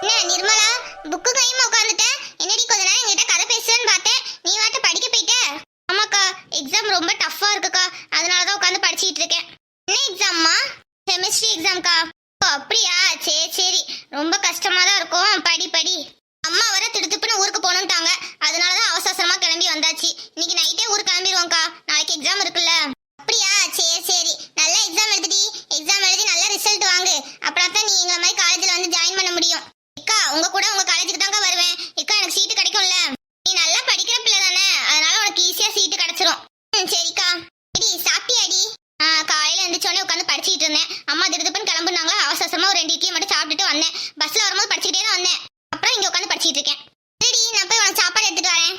என்ன நிர்மலா, புக்கு கையுமா உட்காந்துட்ட? என்னடி கொஞ்ச நேரம் என்கிட்ட கதை பேசுறேன்னு பார்த்தேன், நீ வாட்ட படிக்க போயிட்ட? ஆமாக்கா, எக்ஸாம் ரொம்ப டஃப்பா இருக்குக்கா, அதனால தான் உட்காந்து படிச்சிட்டு இருக்கேன். என்ன எக்ஸாம்மா? கெமிஸ்ட்ரி எக்ஸாம்க்கா. ஓ அப்படியா, சரி சரி, ரொம்ப கஷ்டமா தான் இருக்கும், படி படி. அம்மா வர திடுத்துப்புன்னு ஊருக்கு போகணுன்ட்டாங்க, அதனால தான் அவசர அவசரமா கிளம்பி வந்தாச்சு. இன்னைக்கு நைட்டே ஊருக்கு கிளம்பிடுவோம்க்கா, நாளைக்கு எக்ஸாம் இருக்குல்ல. அப்படியா, சரி சரி, நல்ல எக்ஸாம் எழுதி நல்ல ரிசல்ட் வாங்கு, அப்புறம் தான் நீ எங்களை மாதிரி காலேஜில் வந்து ஜாயின் பண்ண முடியும். அக்கா, உங்க கூட உங்க காலேஜுக்கு தாங்க வருவேன். அக்கா, எனக்கு சீட்டு கிடைக்கும்ல? நீ நல்லா படிக்கிற பிள்ளை தானே, அதனால உனக்கு ஈஸியா சீட்டு கிடைச்சிரும். சரிக்கா. அடி சாப்பிட்டியாடி? காலையில எழுந்திரிச்சோடனே உட்காந்து படிச்சுட்டு இருந்தேன். அம்மா திடுதுப்புன்னு கிளம்புனாங்களா, அவசரமா ஒரு 2 இட்லி மட்டும் சாப்பிட்டுட்டு வந்தேன். பஸ்ல வரும்போது படிச்சுக்கிட்டே தான் வந்தேன். அப்புறம் இங்க உட்காந்து படிச்சுட்டு இருக்கேன். சரி, நான் போய் உனக்கு சாப்பாடு எடுத்துட்டு வரேன்.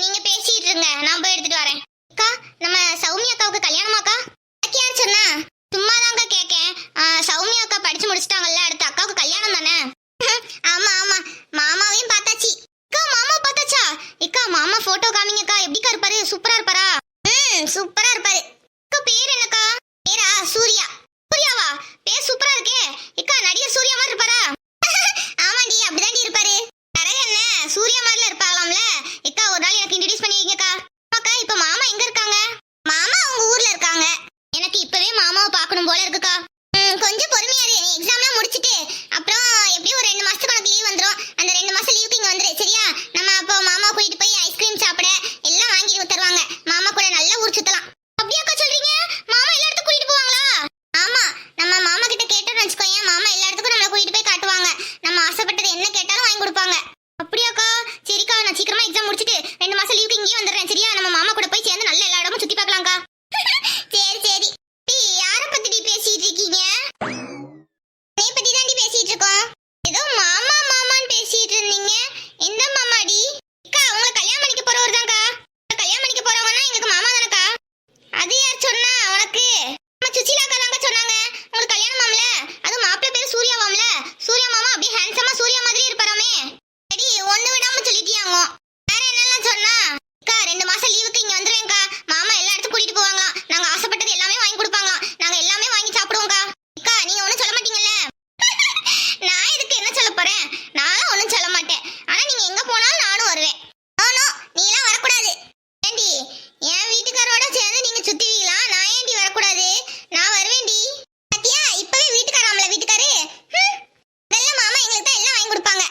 நீங்க பேசிட்டு இருங்க, நான் போய் எடுத்துட்டு வரேன். அக்கா, நம்ம சௌமியா அக்காவுக்கு கல்யாணமாக்கா? யார் சொன்னா? சும்மாதாங்க கேட்கேன். சௌமியா அக்கா படிச்சு முடிச்சிட்டாங்கல்ல, அடுத்த அக்காவுக்கு கல்யாணம் தானே? ஆமா ஆமா, மாமாவையும் பார்த்தாச்சு. அக்கா, மாமா பார்த்தாச்சா? அக்கா, மாமா போட்டோ காமிங்கக்கா, எப்படிக்கா இருப்பாரு? சூப்பரா இருப்பாரா? சூப்பரா இருப்பாரு. அக்கா, பேர் என்னக்கா? பேரா சூர்யா. சூர்யாவா? பேர் சூப்பரா இருக்கே. அக்கா, நடிகர் சூர்யா மாதிரி இருப்பாரா? ஆமாண்டி, அப்படிதாண்டி இருப்பாரு. கரக என்ன சூர்யா மாதிரில இருப்பாங்களாம்ல. அக்கா, ஒரு நாள் எனக்கு இன்ட்ரோடியூஸ் பண்ணி வைங்கக்கா. அக்கா, இப்ப மாமா எங்க இருக்காங்க? மாமா அவங்க ஊர்ல இருக்காங்க. எனக்கு இப்பவே மாமாவை பார்க்கணும் போல இருக்குக்கா. கொஞ்சம் பொறுமையா இரு, நீ எக்ஸாம்லாம் முடிச்சிட்டு அப்புறம் எப்படியும் ஒரு 2 மாசத்துக்கு உனக்கு லீவ் வந்துரும். அந்த 2 மாசம் லீவுக்கு இங்க வந்துரு, சரியா? நம்ம அப்போ மாமா கூட்டிட்டு போய் ஐஸ்கிரீம் சாப்பிட எல்லாம் வாங்கி தருவாங்க. மாமா கூட நல்லா ஊர் சுத்தலாம். அப்படியாக்கா சொல்றீங்க? மாமா எல்லா இடத்துக்கும் கூட்டிட்டு போவாங்களா? ஆமா, நம்ம மாமா கிட்ட கேட்டோம்னு வச்சுக்கோங்க, மாமா எல்லா இடத்துக்கும் நம்மளை கூட்டிட்டு போய் காட்டுவாங்க. நம்ம ஆசைப்பட்டது என்ன கேட்டாலும் வாங்கி கொடுப்பாங்க. அப்படியாக்கா? சரிக்கா, நான் சீக்கிரமா எக்ஸாம் முடிச்சிட்டு 2 மாசம் லீவுக்கு இங்கேயே வந்துடுறேன், சரியா? நம்ம மாமா கூட போய் சேர்ந்து நல்ல எல்லா இடமும் சுத்தி பார்க்கலாம்க்கா. சரி சரி. யார பத்தி பேசிட்டு இருக்கீங்க? நீ பத்தி தாண்டி பேசிட்டு இருக்கோம். ஏதோ மாமா மாமான்னு பேசிட்டு இருந்தீங்க. எந்த மாமாடி? அக்கா, உங்களை கல்யாணம் பண்ணிக்க போறவர் தான்க்கா. கல்யாணம் பண்ணிக்க போறவனா எங்களுக்கு மாமா தானக்கா. அது யார் சொன்னா உனக்கு? நம்ம சுசிலா அக்கா தாங்க சொன்னாங்க. உங்களுக்கு கல்யாணமாம்ல, அது மாப்பிள்ளை பேர் சூர்யாவாம்ல. சூர்யா மாமா அப்படியே ஹேண்ட்ஸமா சூர்யா மாதிரி இருப்பாராமே. சரி, ஒண்ணு விடாம சொல்லிட்டியாங்க. வேற என்னெல்லாம் சொன்னா? அக்கா, 2 மாசம் லீவுக்கு இங்க வந்துருவேன்க்கா. மாமா எல்லா இடத்துக்கும் கூட்டிட்டு போவாங்களாம். நாங்க ஆசைப்பட்டது எல்லாமே வாங்கி கொடுப்பாங்களாம். நாங்க எல்லாமே வாங்கி சாப்பிடுவோம்க்கா. அக்கா, நீங்க ஒண்ணும் சொல்ல மாட்டீங்கல்ல? நான் இதுக்கு என்ன சொல்ல போறேன்? நானும் ஒண்ணும் சொல்ல மாட்டேன். ஆனா நீங்க எங்க போனாலும் நானும் வருவேன். நோ, நீ எல்லாம் வரக்கூடாது. ஏண்டி, என் வீட்டுக்காரோட சேர்ந்து நீங்க சுத்துவீங்களா? நான் ஏண்டி வரக்கூடாது? நான் வருவேன்டி. சத்தியா, இப்பவே வீட்டுக்காராமல வீட்டுக்காரு. இதெல்லாம் மாமா எங்களுக்கு தான் எல்லாம் வாங்கி கொடுப்பாங்க.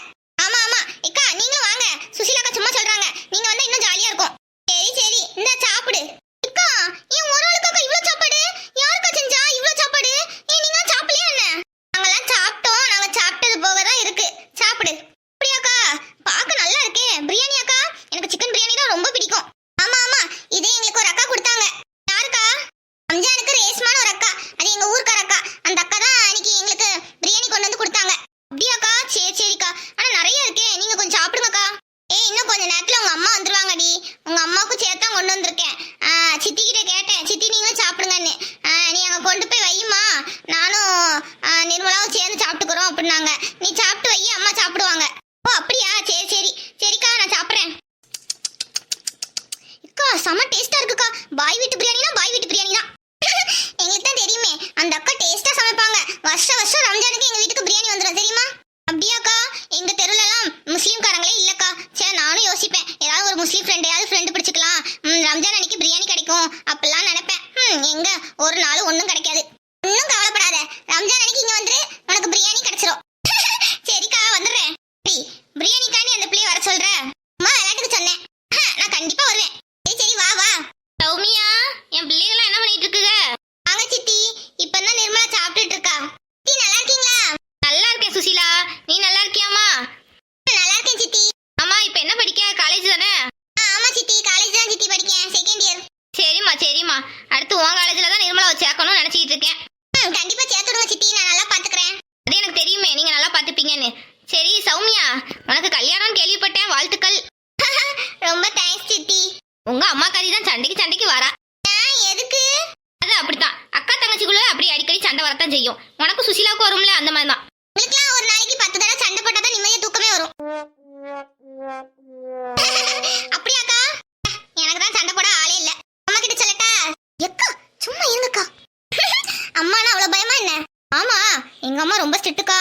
ஆமா ஆமா. அக்கா, நீங்களும் வாங்க. சுசிலா அக்கா சும்மா சொல்றாங்க, நீங்க வந்தா இன்னும் ஜாலியா இருக்கும். சரி சரி, இந்த சாப்பிடு. அக்கா, ஏன் ஒரு ஆளுக்காக இவ்ளோ சாப்பாடு? யாருக்கா செஞ்சா இவ்ளோ சாப்பாடு? ஏன் நீங்க சாப்பிடலையா என்ன? நாங்கெல்லாம் சாப்பிட்டோம், நாங்க சாப்பிட்டது போக தான் இருக்கு. சாப்பிடு. அப்படியாக்கா? பார்க்க நல்லா இருக்கே. பிரியாணி அக்கா? எனக்கு சிக்கன் பிரியாணி தான் ரொம்ப பிடிக்கும். ஆமா ஆமா, இதே எங்களுக்கு ஒரு அக்கா கொடுத்தாங்க. யாருக்கா? ரம்ஜானுக்கு ரேஸ்மான ஒரு அக்கா, அது எங்க ஊர்க்கார அக்கா. அந்த அக்கா தான் அன்னைக்கு எங்களுக்கு பிரியாணி கொண்டு வந்து கொடுத்தாங்க. அப்படியாக்கா? சரி சரிக்கா, ஆனா நிறைய இருக்கே, நீங்க கொஞ்சம் சாப்பிடுங்கக்கா. இன்னும் கொஞ்ச நேரத்துல உங்க அம்மா வந்துருவாங்கடி. உங்க அம்மாவுக்கும் சேர்த்தான் கொண்டு வந்திருக்கேன். சித்தி கிட்ட கேட்டேன், சித்தி நீங்களும் சாப்பிடுங்கன்னு. நீ அங்க கொண்டு போய் வையுமா, நானும் நிர்மலாவும் சேர்ந்து சாப்பிட்டுக்கிறோம் அப்படின்னாங்க. நீ சாப்பிட்டு வை, அம்மா சாப்பிடுவாங்க. ஓ அப்படியா? சரி சரி. சரிக்கா, நான் சாப்பிட்றேன். அக்கா, செம டேஸ்டா இருக்குக்கா. பாய் வீட்டு பிரியாணினா பாய் வீட்டு பிரியாணி தான். எங்களுக்கு தான் தெரியுமே, அந்த அக்கா டேஸ்டா சமைப்பாங்க. வருஷம் வருஷம் ரம்ஜானுக்கு எங்க வீட்டுக்கு பிரியாணி வந்துடும், தெரியுமா? அப்படியாக்கா? எங்க தெருவுல எல்லாம் முஸ்லீம்காரங்களே இல்லக்கா. சரி, நானும் யோசிப்பேன், ஏதாவது ஒரு முஸ்லீம் ஃப்ரெண்டு பிடிச்சிக்கலாம். ரம்ஜான் அன்னைக்கு பிரியாணி கிடைக்கும் அப்படிலாம் நினைப்பேன். எங்க ஒரு நாள் ஒன்றும் கிடைக்காது. ஒன்றும் கவலைப்படாத, ரம்ஜான் அன்னைக்கு இங்க வந்துரு, உனக்கு பிரியாணி கிடைச்சிரும். சரிக்கா, வந்துடுறேன். பிரியாணிக்காண்டி அந்த பிள்ளைய வர சொல்ற? அம்மா விளையாட்டுக்கு சொன்னேன். நான் கண்டிப்பா வருவேன். சரி சரி, வா வா. சௌமியா, என் பிள்ளைகள்லாம் என்ன பண்ணிட்டு இருக்குங்க? வாங்க சித்தி, இப்பதான் நிர்மலா சாப்பிட்டுட்டு இருக்கா. சித்தி, நல்லா இருக்கீங்களா? நல்லா இருக்கேன் சுசிலா, நீ நல்லா இருக்கியாமா? நல்லா இருக்கேன் சித்தி. ஆமா, இப்ப என்ன படிக்க? காலேஜ் தானே? ஆமா சித்தி, காலேஜ் தான் சித்தி படிக்கேன், செகண்ட் இயர். சரிம்மா சரிம்மா, அடுத்து உன் காலேஜ்ல தான் நிர்மலாவை சேர்க்கணும்னு நினைச்சிட்டு இருக்கேன். கண்டிப்பா சேர்த்துடுங்க சித்தி, நான் நல்லா பாத்துக்கிறேன். அது எனக்கு தெரியுமே, நீங்க நல்லா பாத்துப்பீங்கன்னு. சரி சௌமியா, உனக்கு கல்யாணம் கேள்விப்பட்டேன், வாழ்த்துக்கள். ரொம்ப தேங்க்ஸ் சித்தி. உங்க அம்மா காரி தான் சண்டைக்கு வரா. எதுக்கு? அது அப்படித்தான், அக்கா தங்கச்சிக்குள்ள அப்படி அடிக்கடி சண்டை வரத்தான் செய்யும். உனக்கு சுசிலாவுக்கு வரும்ல, அந்த மாதிரி தான். உங்களுக்குலாம் ஒரு நாளைக்கு 10 தடவை சண்டை போட்டாதான் நிம்மதியா தூக்கமே வரும். அப்படியாக்கா? எனக்கு தான் சண்டை போட ஆளே இல்ல. அம்மா கிட்ட சொல்லட்டா? எக்கா, சும்மா இருங்கக்கா. அம்மானா அவ்வளவு பயமா என்ன? ஆமா, எங்க அம்மா ரொம்ப ஸ்ட்ரிக்ட்டுக்கா.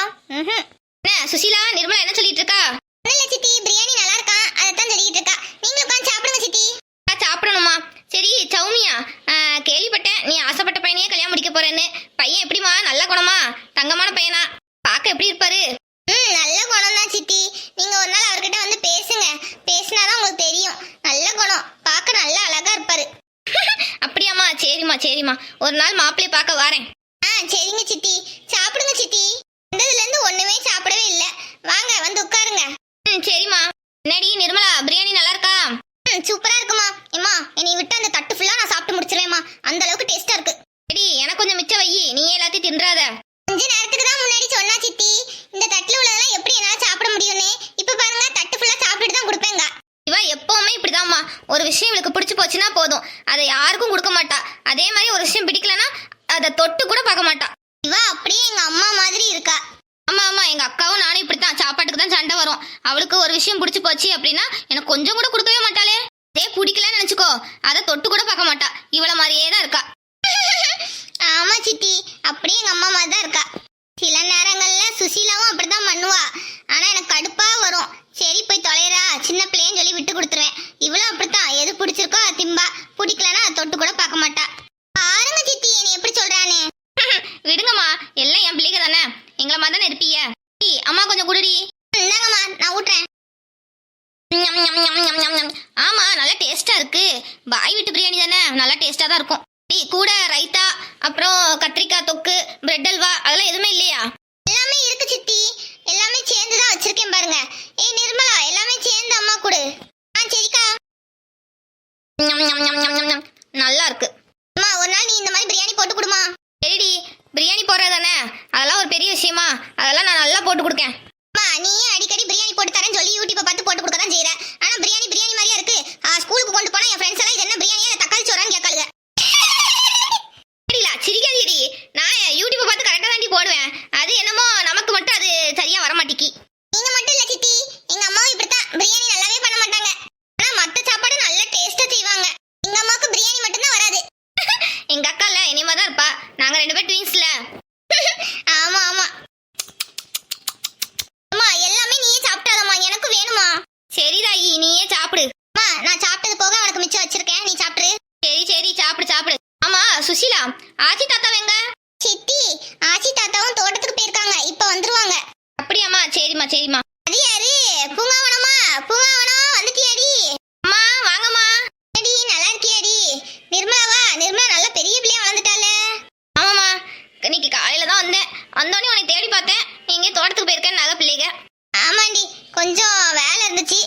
என்ன சுசீலா நிர்மலா என்ன சொல்லிட்டு இருக்கா? இல்ல சித்தி, பிரியாணி நல்லா இருக்கா அதான் சொல்லிட்டு இருக்கா. நீங்க உட்கார்ந்து சாப்பிடுங்க சித்தி. சாப்பிடணுமா? சரி சௌமியா, கேள்விப்பட்டேன் நீ ஆசைப்பட்ட பையனையே கல்யாணம் முடிக்க போறேன்னு. பையன் எப்படிமா, நல்ல குணமா, தங்கமான பையனா, பார்க்க எப்படி இருப்பாரு? நல்ல குணம் தான் சித்தி. நீங்க ஒரு நாள் அவர்கிட்ட வந்து பேசுங்க, பேசினாதான் உங்களுக்கு தெரியும். நல்ல குணம், பார்க்க நல்ல அழகா இருப்பாரு. அப்படியாம்மா? சரிம்மா ஒரு நாள் மாப்பிள்ளைய பார்க்க வரேன். சரிங்க சித்தி. சாப்பிடுங்க சித்தி. வந்ததுல இருந்து ஒண்ணுமே சாப்பிடவே இல்ல. வாங்க வந்து உட்காருங்க. சரிம்மா. என்னடி நிர்மலா, பிரியாணி நல்லா இருக்கா? சூப்பரா இருக்குமா. ஏமா, என்னை விட்டு அந்த தட்டு ஃபுல்லா நான் சாப்பிட்டு முடிச்சிருவேமா. அந்த அளவுக்கு டேஸ்டா இருக்கு. சரி, எனக்கு கொஞ்சம் மிச்சம் வை, நீயே எல்லாத்தையும் தின்றாத. கொஞ்ச நேரத்துக்கு தான் முன்னாடி சொன்னா சித்தி, இந்த தட்டுல உள்ளதெல்லாம் எப்படி என்னால சாப்பிட முடியும்னு. இப்ப பாருங்க, தட்டு ஃபுல்லா சாப்பிட்டுட்டு தான் கொடுப்பேங்க. இவ எப்பவுமே இப்படிதாம்மா. ஒரு விஷயம் இவளுக்கு பிடிச்சு போச்சுன்னா போதும், அதை யாருக்கும் கொடுக்க மாட்டா. அதே மாதிரி ஒரு விஷயம் பிடிக்கலன்னா அதை தொட்டு கூட பார்க்க மாட்டா. இவ அப்படியே எங்க அம்மா மாதிரி இருக்கா. ஆமா எங்க அக்காவும் நானும் இப்படித்தான். சாப்பாட்டுக்கு தான் சண்டை வரும். அவளுக்கு ஒரு விஷயம் பிடிச்சு போச்சு அப்படின்னா எனக்கு கொஞ்சம் கூட கொடுக்கவே மாட்டாளே. அதே பிடிக்கலன்னு நினைச்சுக்கோ, அதை தொட்டு கூட பார்க்க மாட்டா. இவள மாதிரியே தான் இருக்கா. ஆமா சித்தி, அப்படியே எங்க அம்மா மாதிரி தான் இருக்கா. சில நேரங்கள்ல சுசீலாவும் அப்படிதான் பண்ணுவா. ஆனா எனக்கு கடுப்பா வரும். சரி போய் தொலைறா, சின்ன பிள்ளைன்னு சொல்லி விட்டு கொடுத்துருவேன். இவளும் அப்படித்தான், எது பிடிச்சிருக்கோ அது திம்பா, பிடிக்கலன்னா அதை தொட்டு கூட பார்க்க மாட்டா. பாருங்க சித்தி, என்னை எப்படி சொல்றானே. விடுங்கம்மா, எல்லாம் என் பிள்ளைங்க தானே, எங்களை மாதிரி தானே இருப்பீங்க. அம்மா கொஞ்சம் குடுடி. இந்தாங்கம்மா, நான் ஊட்டுறேன். ஆமா, நல்லா டேஸ்டா இருக்கு. பாய் வீட்டு பிரியாணி தானே, நல்லா டேஸ்டா தான் இருக்கும். கூட ரைத்தா, அப்புறம் கத்திரிக்காய் தொக்கு, பிரெட் அல்வா, அதெல்லாம் எதுவுமே இல்லையா? எல்லாமே இருக்கு சித்தி, எல்லாமே சேர்ந்து தான் வச்சிருக்கேன் பாருங்க. ஏய் நிர்மலா, எல்லாமே சேர்ந்து அம்மா கொடு. சரிக்கா. நல்லா இருக்கு. அம்மா, ஒரு நாள் நீ இந்த மாதிரி பிரியாணி போட்டு கொடுமா. சரிடி, பிரியாணி போடுறது தானே, அதெல்லாம் ஒரு பெரிய விஷயமா? அதெல்லாம் நான் நல்லா போட்டு கொடுக்கேன். அம்மா, நீயே அடிக்கடி பிரியாணி போட்டு தரேன்னு சொல்லி யூடியூப்பை பார்த்து போட்டு கொடுக்க தான் செய்யற. ஆனா பிரியாணி பிரியாணி மாதிரியா இருக்கு. ஸ்கூலுக்கு கொண்டு போனா என் ஃப்ரெண்ட்ஸ் எல்லாம் இது என்ன பிரியாணியா தக்காளி சோறான்னு கேட்காளுங்க. சிரிக்காதீடி, நான் யூடியூப்பை பார்த்து கரெக்டா தாண்டி போடுவேன். அது என்னமோ நமக்கு மட்டும் அது சரியா வர மாட்டேங்கி. நீங்க மட்டும் இல்ல சித்தி, எங்க அம்மாவும் இப்படித்தான், பிரியாணி நல்லாவே பண்ண மாட்டாங்க. ஆனா மத்த சாப்பாடு நல்ல டேஸ்டா செய்வாங்க. எங்க அம்மாவுக்கு பிரியாணி மட்டும் தான் வராது. எங்க அக்கா இல்ல இனிமே தான் இருப்பா. நாங்க 2 பேர் ட்வின்ஸ்ல. ஆமா ஆமா. அம்மா, எல்லாமே நீயே சாப்பிட்டாதம்மா, எனக்கு வேணுமா. சரி தாயி, நீயே சாப்பிடு. அம்மா, நான் சாப்பிட்டது போக உனக்கு மிச்சம் வச்சிருக்கேன், நீ சாப்பிடு. சரி சாப்பிடு. ஆமா சுசீலா, ஆச்சி தாத்தா எங்க? சித்தி, ஆச்சி தாத்தாவும் தோட்டத்துக்கு போயிருக்காங்க, இப்ப வந்துருவாங்க. அப்படியாம்மா? சரிம்மா. அது யாரு? பூங்காவனமா? பூங்காவனம் வந்துட்டியாடி? அம்மா வாங்கம்மா. அடி, நல்லா இருக்கியாடி? நிர்மலாவா? நிர்மலா நல்ல பெரிய பிள்ளையா வளர்ந்துட்டாளே. ஆமாம்மா, இன்னைக்கு காலையில தான் வந்தோடனே உன்னை தேடி பார்த்தேன். நீங்க தோட்டத்துக்கு போயிருக்கேன். நல்ல பிள்ளைங்க. ஆமாண்டி, கொஞ்சம் வேலை இருந்துச்சு,